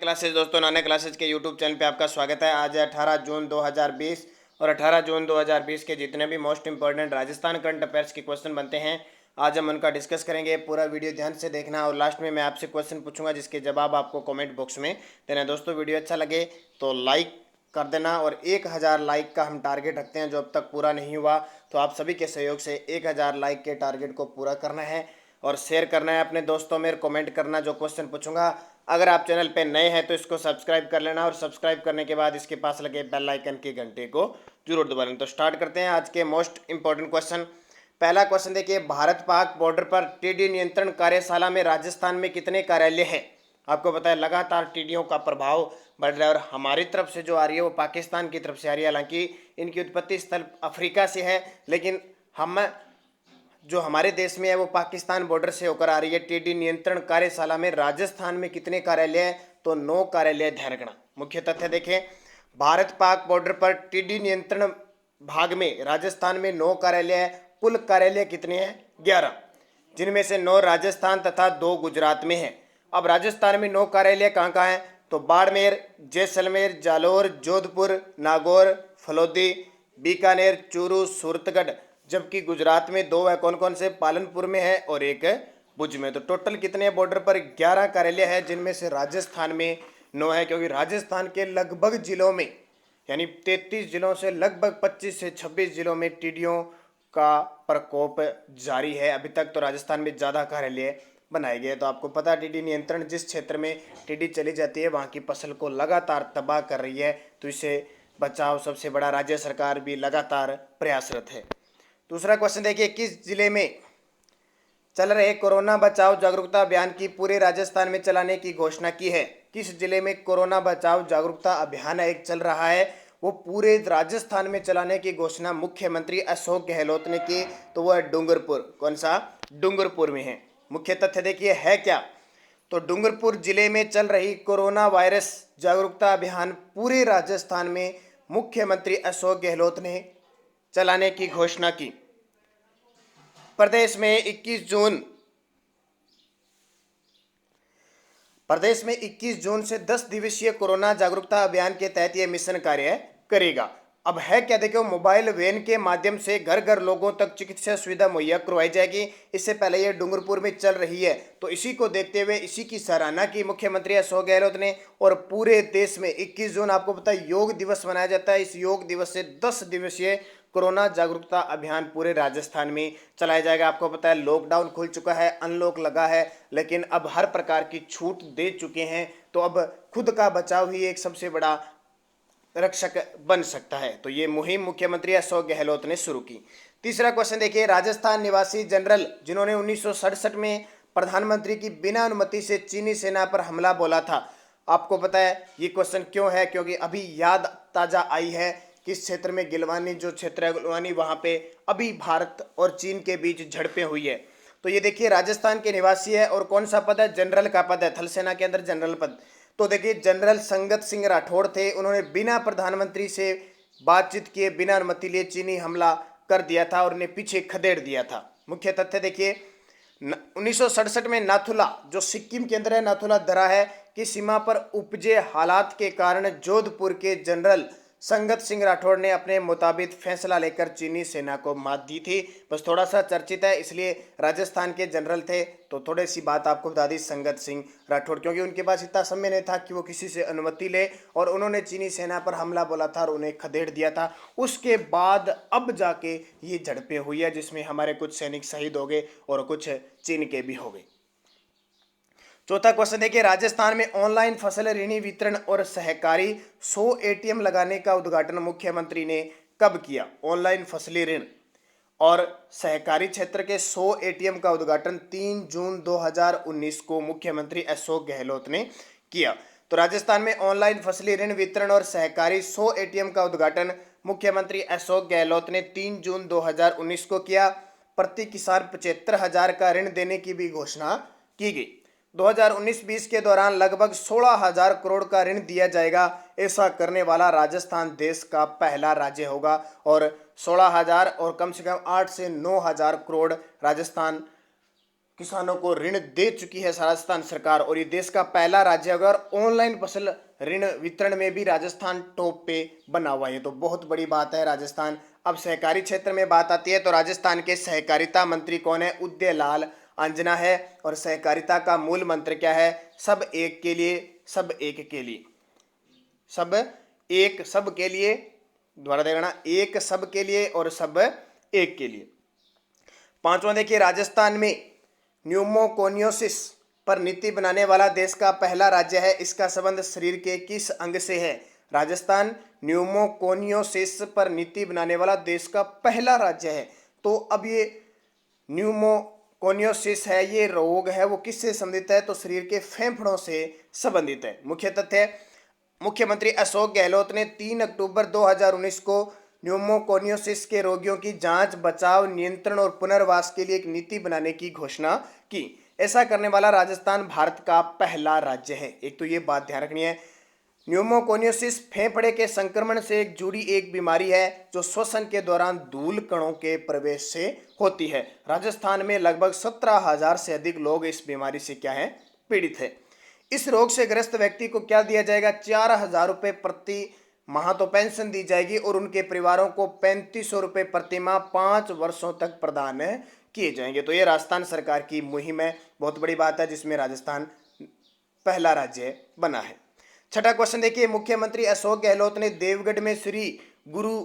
Classes दोस्तों, नाना classes के YouTube channel पे आपका स्वागत है। आज है 18 जून 2020 और 18 जून 2020 के जितने भी most important Rajasthan current affairs के क्वेश्चन बनते हैं, आज हम उनका डिस्कस करेंगे। पूरा वीडियो ध्यान से देखना और लास्ट में मैं आपसे क्वेश्चन पूछूंगा जिसके जवाब आपको कमेंट बॉक्स में देना। दोस्तों वीडियो अच्छा लगे तो लाइक कर देना और 1000 लाइक का हम टारगेट रखते हैं जो अब तक पूरा नहीं हुआ, तो आप सभी के सहयोग से 1000 लाइक के टारगेट को पूरा करना है और शेयर करना है अपने दोस्तों में। कमेंट करना जो क्वेश्चन पूछूंगा। अगर आप चैनल पे नए हैं तो इसको सब्सक्राइब कर लेना और सब्सक्राइब करने के बाद इसके पास लगे बेल आइकन के घंटे को जरूर दबा लेना। तो स्टार्ट करते हैं आज के मोस्ट इंपॉर्टेंट क्वेश्चन। पहला क्वेश्चन देखिए, भारत पाक बॉर्डर पर टीडी नियंत्रण कार्यशाला में राजस्थान में कितने कार्यालय हैं? आपको पता है लगातार टीडियों का प्रभाव बढ़ रहा है और हमारी तरफ से जो आ रही है वो पाकिस्तान की तरफ से आ रही है। हालांकि इनकी उत्पत्ति स्थल अफ्रीका से है, लेकिन हम जो हमारे देश में है वो पाकिस्तान बॉर्डर से होकर आ रही है। टीडी नियंत्रण कार्यशाला में राजस्थान में कितने कार्यालय है? तो 9 कार्यालय। ध्यान रखना। मुख्य तथ्य देखें, भारत पाक बॉर्डर पर टीडी नियंत्रण भाग में राजस्थान में 9 कार्यालय है। कुल कार्यालय कितने हैं? 11, जिनमें से 9 राजस्थान तथा 2 गुजरात में है। अब राजस्थान में 9 कार्यालय कहाँ कहाँ है? तो बाड़मेर, जैसलमेर, जालोर, जोधपुर, नागौर, फलोदी, बीकानेर, चूरू, सूरतगढ़। जबकि गुजरात में 2 है। कौन कौन से? पालनपुर में है और एक भुज में। तो टोटल कितने बॉर्डर पर? 11 कार्यालय है, जिनमें से राजस्थान में 9 है। क्योंकि राजस्थान के लगभग जिलों में, यानी 33 जिलों से लगभग 25 से 26 जिलों में टीडियों का प्रकोप जारी है। अभी तक तो राजस्थान में ज़्यादा कार्यालय बनाए गए। तो आपको पता है टीडी नियंत्रण जिस क्षेत्र में टीडी चली जाती है वहाँ की फसल को लगातार तबाह कर रही है। तो इसे बचाव सबसे बड़ा राज्य सरकार भी लगातार प्रयासरत है। दूसरा क्वेश्चन देखिए, किस जिले में चल रहे कोरोना बचाव जागरूकता अभियान की पूरे राजस्थान में चलाने की घोषणा की है? किस जिले में कोरोना बचाव जागरूकता अभियान एक चल रहा है वो पूरे राजस्थान में चलाने की घोषणा मुख्यमंत्री अशोक गहलोत ने की? तो वो है डूंगरपुर। कौन सा? डूंगरपुर में है। मुख्य तथ्य देखिए है क्या? तो डूंगरपुर जिले में चल रही कोरोना वायरस जागरूकता अभियान पूरे राजस्थान में मुख्यमंत्री अशोक गहलोत ने चलाने की घोषणा की। प्रदेश में 21 जून से 10 दिवसीय कोरोना जागरूकता अभियान के तहत यह मिशन कार्य करेगा। अब है क्या? देखो, मोबाइल वैन के माध्यम से घर घर लोगों तक चिकित्सा सुविधा मुहैया करवाई जाएगी। इससे पहले ये डूंगरपुर में चल रही है। तो इसी को देखते हुए इसी की सराहना की मुख्यमंत्री अशोक गहलोत ने। और पूरे देश में 21 जून आपको पता है योग दिवस मनाया जाता है। इस योग दिवस से 10 दिवसीय कोरोना जागरूकता अभियान पूरे राजस्थान में चलाया जाएगा। आपको पता है लॉकडाउन खुल चुका है, अनलॉक लगा है, लेकिन अब हर प्रकार की छूट दे चुके हैं। तो अब खुद का बचाव ही एक सबसे बड़ा रक्षक बन सकता है। तो ये मुहिम मुख्यमंत्री अशोक गहलोत ने शुरू की। तीसरा क्वेश्चन देखिए, राजस्थान निवासी जनरल जिन्होंने 1967 में प्रधानमंत्री की बिना अनुमति से चीनी सेना पर हमला बोला था, आपको पता है ये क्वेश्चन क्यों है? क्योंकि अभी याद ताजा आई है कि इस क्षेत्र में गिलवानी जो क्षेत्र है गिलवानी, वहां पे अभी भारत और चीन के बीच झड़पें हुई है। तो ये देखिए राजस्थान के निवासी है और कौन सा पद है? जनरल का पद है। थल सेना के अंदर जनरल पद। तो देखिए जनरल संगत सिंह राठौड़ थे। उन्होंने बिना प्रधानमंत्री से बातचीत किए, बिना अनुमति लिए चीनी हमला कर दिया था और उन्हें पीछे खदेड़ दिया था। मुख्य तथ्य देखिए, 1967 में नाथुला जो सिक्किम के अंदर है, नाथुला दर्रा है कि सीमा पर उपजे हालात के कारण जोधपुर के जनरल संगत सिंह राठौड़ ने अपने मुताबिक फैसला लेकर चीनी सेना को मात दी थी। बस थोड़ा सा चर्चित है, इसलिए राजस्थान के जनरल थे। तो थोड़ी सी बात आपको बता दी संगत सिंह राठौड़, क्योंकि उनके पास इतना समय नहीं था कि वो किसी से अनुमति ले, और उन्होंने चीनी सेना पर हमला बोला था और उन्हें खदेड़ दिया था। उसके बाद अब जाके ये झड़पें हुई है जिसमें हमारे कुछ सैनिक शहीद हो गए और कुछ चीन के भी हो गए। चौथा क्वेश्चन देखिए, राजस्थान में ऑनलाइन फसल ऋण वितरण और सहकारी 100 एटीएम लगाने का उद्घाटन मुख्यमंत्री ने कब किया? ऑनलाइन फसली ऋण और सहकारी क्षेत्र के 100 एटीएम का उद्घाटन 3 जून 2019 को मुख्यमंत्री अशोक गहलोत ने किया। तो राजस्थान में ऑनलाइन फसली ऋण वितरण और सहकारी 100 एटीएम का उद्घाटन मुख्यमंत्री अशोक गहलोत ने 3 जून 2019 को किया। प्रति किसान 75,000 का ऋण देने की भी घोषणा की गई। 2019-20 के दौरान लगभग 16,000 करोड़ का ऋण दिया जाएगा। ऐसा करने वाला राजस्थान देश का पहला राज्य होगा और 16,000 और कम से कम 8 से 9,000 करोड़ राजस्थान किसानों को ऋण दे चुकी है राजस्थान सरकार और ये देश का पहला राज्य अगर ऑनलाइन फसल ऋण वितरण में भी राजस्थान टॉप पे बना हुआ है, तो बहुत बड़ी बात है राजस्थान। अब सहकारी क्षेत्र में बात आती है तो राजस्थान के सहकारिता मंत्री कौन है? उदयलाल अंजना है। और सहकारिता का मूल मंत्र क्या है? सब एक के लिए, सब एक के लिए, सब एक सब के लिए, दोबारा देखना, एक सब के लिए और सब एक के लिए। पांचवा देखिए, राजस्थान में न्यूमोकोनियोसिस पर नीति बनाने वाला देश का पहला राज्य है। इसका संबंध शरीर के किस अंग से है? राजस्थान न्यूमोकोनियोसिस पर नीति बनाने वाला देश का पहला राज्य है। तो अब ये न्यूमोकोनियोसिस है, ये रोग है वो किससे संबंधित है? तो शरीर के फेफड़ों से संबंधित है। मुख्य तथ्य, मुख्यमंत्री अशोक गहलोत ने 3 अक्टूबर 2019 को न्यूमोकोनियोसिस के रोगियों की जांच, बचाव, नियंत्रण और पुनर्वास के लिए एक नीति बनाने की घोषणा की। ऐसा करने वाला राजस्थान भारत का पहला राज्य है। एक तो ये बात ध्यान रखनी है, न्यूमोकोनियोसिस फेफड़े के संक्रमण से जुड़ी एक बीमारी है जो श्वसन के दौरान धूल कणों के प्रवेश से होती है। राजस्थान में लगभग 17,000 से अधिक लोग इस बीमारी से क्या है? पीड़ित है। इस रोग से ग्रस्त व्यक्ति को क्या दिया जाएगा? 4,000 रुपये प्रति माह तो पेंशन दी जाएगी और उनके परिवारों को 3,500 रुपये प्रति माह 5 वर्षों तक प्रदान किए जाएंगे। तो ये राजस्थान सरकार की मुहिम है, बहुत बड़ी बात है, जिसमें राजस्थान पहला राज्य बना है। छठा क्वेश्चन देखिए, मुख्यमंत्री अशोक गहलोत ने देवगढ़ में श्री गुरु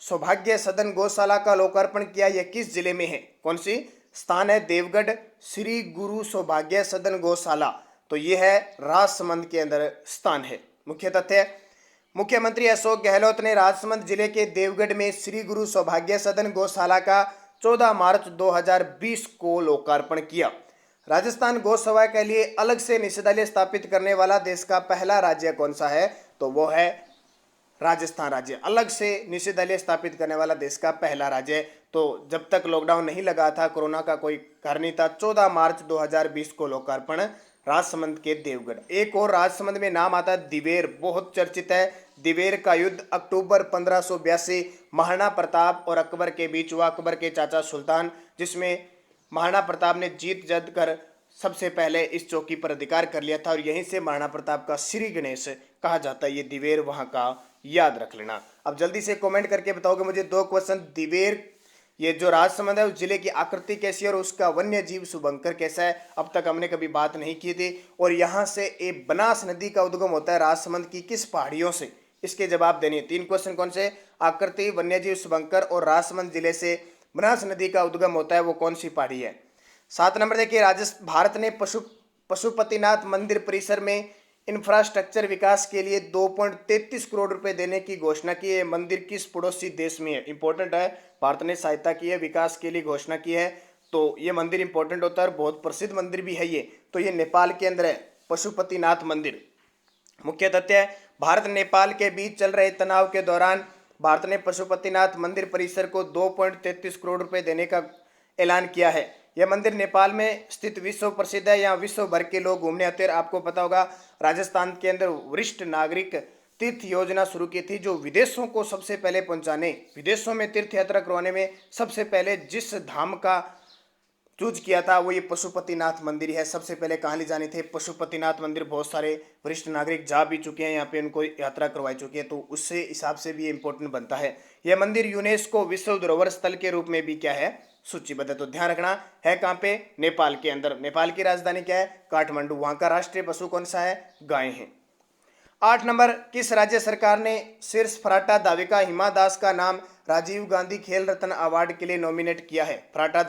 सौभाग्य सदन गौशाला का लोकार्पण किया। यह किस जिले में है? कौन सी स्थान है? देवगढ़ श्री गुरु सौभाग्य सदन गौशाला, तो यह है राजसमंद के अंदर स्थान है। मुख्य तथ्य, मुख्यमंत्री अशोक गहलोत ने राजसमंद जिले के देवगढ़ में श्री गुरु सौभाग्य सदन गौशाला का 14 मार्च 2020 को लोकार्पण किया। राजस्थान गौसेवा के लिए अलग से निषेधालय स्थापित करने वाला देश का पहला राज्य कौन सा है? तो वो है राजस्थान राज्य। अलग से निषेधालय स्थापित करने वाला देश का पहला राज्य। तो जब तक लॉकडाउन नहीं लगा था, कोरोना का कोई कारण नहीं था, 14 मार्च 2020 को लोकार्पण राजसमंद के देवगढ़। एक और राजसमंद में नाम आता है दिवेर, बहुत चर्चित है। दिवेर का युद्ध अक्टूबर 1582 महाराणा प्रताप और अकबर के बीच हुआ। अकबर के चाचा सुल्तान, जिसमें महाराणा प्रताप ने जीत जद कर सबसे पहले इस चौकी पर अधिकार कर लिया था और यहीं से महाराणा प्रताप का श्री गणेश कहा जाता है। ये दिवेर वहां का याद रख लेना। अब जल्दी से कमेंट करके बताओगे मुझे 2 क्वेश्चन। दिवेर, ये जो राजसमंद है उस जिले की आकृति कैसी है और उसका वन्य जीव शुभंकर कैसा है? अब तक हमने कभी बात नहीं की थी। और यहाँ से एक बनास नदी का उद्गम होता है राजसमंद की किस पहाड़ियों से? इसके जवाब देने 3 क्वेश्चन कौन से? आकृति, वन्यजीव शुभंकर और राजसमंद जिले से बनास नदी का उद्गम होता है, वो कौन सी पहाड़ी है? 7 नंबर देखिए, भारत ने पशुपतिनाथ मंदिर परिसर में इंफ्रास्ट्रक्चर विकास के लिए 2.33 करोड़ रुपए देने की घोषणा की है। मंदिर किस पड़ोसी देश में है? इंपॉर्टेंट है, भारत ने सहायता की है, विकास के लिए घोषणा की है, तो ये मंदिर इंपॉर्टेंट होता है, बहुत प्रसिद्ध मंदिर भी है ये। तो ये नेपाल के अंदर है, पशुपतिनाथ मंदिर। मुख्य तथ्य है, भारत नेपाल के बीच चल रहे तनाव के दौरान भारत ने पशुपतिनाथ मंदिर परिसर को 2.33 करोड़ रुपए देने का ऐलान किया है। यह मंदिर नेपाल में स्थित विश्व प्रसिद्ध है, यहाँ विश्व भर के लोग घूमने आते हैं। आपको पता होगा राजस्थान के अंदर वरिष्ठ नागरिक तीर्थ योजना शुरू की थी, जो विदेशों को सबसे पहले पहुंचाने, विदेशों में तीर्थ यात्रा करवाने में सबसे पहले जिस धाम का चूज किया था वो ये पशुपतिनाथ मंदिर है। सबसे पहले कहाँ ले जाने थे? पशुपतिनाथ मंदिर। बहुत सारे वरिष्ठ नागरिक जा भी चुके हैं यहाँ पे, उनको यात्रा करवाई चुकी है, तो उससे हिसाब से भी ये इंपॉर्टेंट बनता है। यह मंदिर यूनेस्को विश्व धरोहर स्थल के रूप में भी क्या है? सूचीबद्ध है। तो ध्यान रखना है, कहाँ पे? नेपाल के अंदर। नेपाल की राजधानी क्या है? काठमांडू। वहां का राष्ट्रीय पशु कौन सा है? गाय है। 8 नंबर, किस राज्य सरकार ने शीर्ष फर्राटा धाविका हिमा दास का नाम राजीव गांधी खेल रत्न अवार्ड के लिए नॉमिनेट किया है? फर्राटा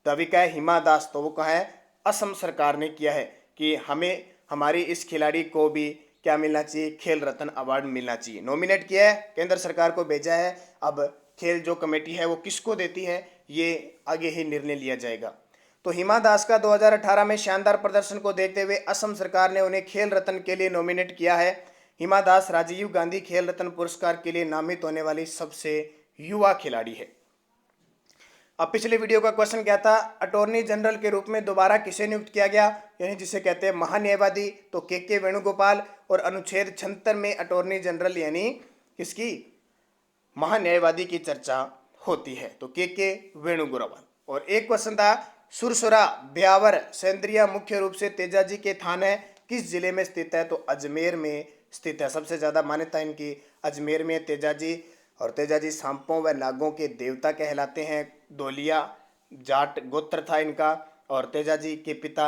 धाविका है हिमा दास, तो वो कहाँ है? असम सरकार ने किया है कि हमें हमारी इस खिलाड़ी को भी क्या मिलना चाहिए? खेल रत्न अवार्ड मिलना चाहिए। नॉमिनेट किया है, केंद्र सरकार को भेजा है। अब खेल जो कमेटी है वो किसको देती है, ये आगे ही निर्णय लिया जाएगा। तो हिमा दास का 2018 में शानदार प्रदर्शन को देखते हुए असम सरकार ने उन्हें खेल रत्न के लिए नॉमिनेट किया है। हिमा दास राजीव गांधी खेल रत्न पुरस्कार के लिए नामित होने वाली सबसे युवा खिलाड़ी है। अब पिछले वीडियो का क्वेश्चन क्या था? अटॉर्नी जनरल के रूप में दोबारा किसे नियुक्त किया गया, यानी जिसे कहते हैं महान्यायवादी? तो के वेणुगोपाल। और अनुच्छेद 76 में अटॉर्नी जनरल यानी किसकी? महान्यायवादी की चर्चा होती है, तो के वेणुगोपाल। और एक क्वेश्चन था सुरसुरा, ब्यावर, सेंद्रिया मुख्य रूप से तेजाजी के थान है किस जिले में स्थित है? तो अजमेर में स्थित है। सबसे ज़्यादा मान्यता इनकी अजमेर में तेजाजी। और तेजाजी सांपों व नागों के देवता कहलाते हैं। धोलिया जाट गोत्र था इनका। और तेजाजी के पिता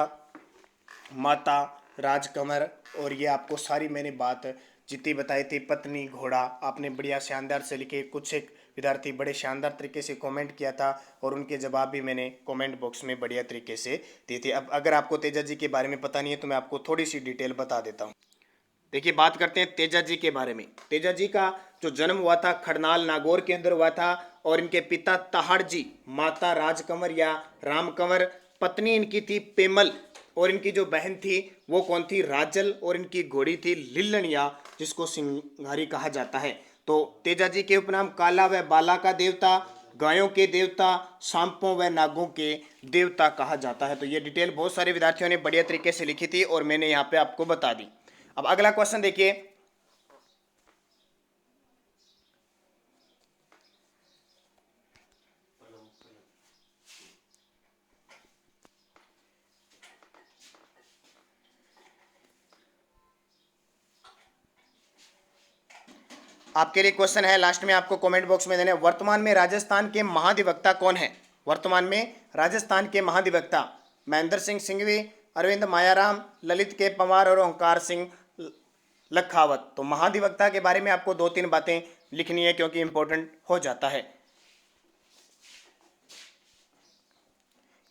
माता राजकंवर। और ये आपको सारी मैंने बात जितनी बताई थी, पत्नी घोड़ा, आपने बढ़िया शानदार से लिखे। कुछ एक विद्यार्थी बड़े शानदार तरीके से कमेंट किया था और उनके जवाब भी मैंने कमेंट बॉक्स में बढ़िया तरीके से दिए थे। अब अगर आपको तेजाजी के बारे में पता नहीं है तो मैं आपको थोड़ी सी डिटेल बता देता हूँ। देखिए, बात करते हैं तेजाजी के बारे में। तेजाजी का जो जन्म हुआ था खड़नाल नागौर के अंदर हुआ था। और इनके पिता तहाड़ जी, माता राजकंवर या रामकंवर, पत्नी इनकी थी पेमल। और इनकी जो बहन थी वो कौन थी? राजल। और इनकी घोड़ी थी लिल्लनिया, जिसको सिंघारी कहा जाता है। तो तेजाजी के उपनाम काला व बाला का देवता, गायों के देवता, सांपों व नागों के देवता कहा जाता है। तो ये डिटेल बहुत सारे विद्यार्थियों ने बढ़िया तरीके से लिखी थी और मैंने यहाँ पे आपको बता दी। अब अगला क्वेश्चन देखिए। आपके लिए क्वेश्चन है, लास्ट में आपको कमेंट बॉक्स में देने। वर्तमान में राजस्थान के महाधिवक्ता कौन है? वर्तमान में राजस्थान के महाधिवक्ता महेंद्र सिंह सिंघवी, अरविंद मायाराम, ललित के पंवार और ओंकार सिंह लखावत। तो महाधिवक्ता के बारे में आपको 2-3 बातें लिखनी है क्योंकि इंपॉर्टेंट हो जाता है।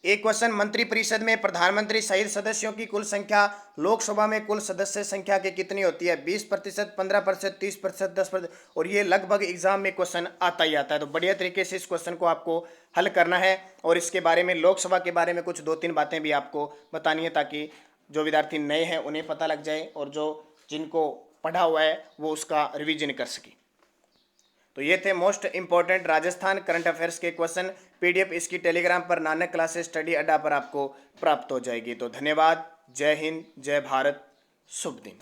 एक क्वेश्चन, मंत्रिपरिषद में प्रधानमंत्री सहित सदस्यों की कुल संख्या लोकसभा में कुल सदस्य संख्या की कितनी होती है? 20%, 15%, 30%, 10%। और ये लगभग एग्जाम में क्वेश्चन आता ही आता है। तो बढ़िया तरीके से इस क्वेश्चन को आपको हल करना है और इसके बारे में, लोकसभा के बारे में कुछ 2-3 बातें भी आपको बतानी है ताकि जो विद्यार्थी नए हैं उन्हें पता लग जाए और जो जिनको पढ़ा हुआ है वो उसका रिविजन कर सके। तो ये थे most important Rajasthan current affairs के क्वेश्चन। पीडीएफ इसकी टेलीग्राम पर नानक क्लासेस स्टडी अड्डा पर आपको प्राप्त हो जाएगी। तो धन्यवाद। जय हिंद, जय भारत, शुभ दिन।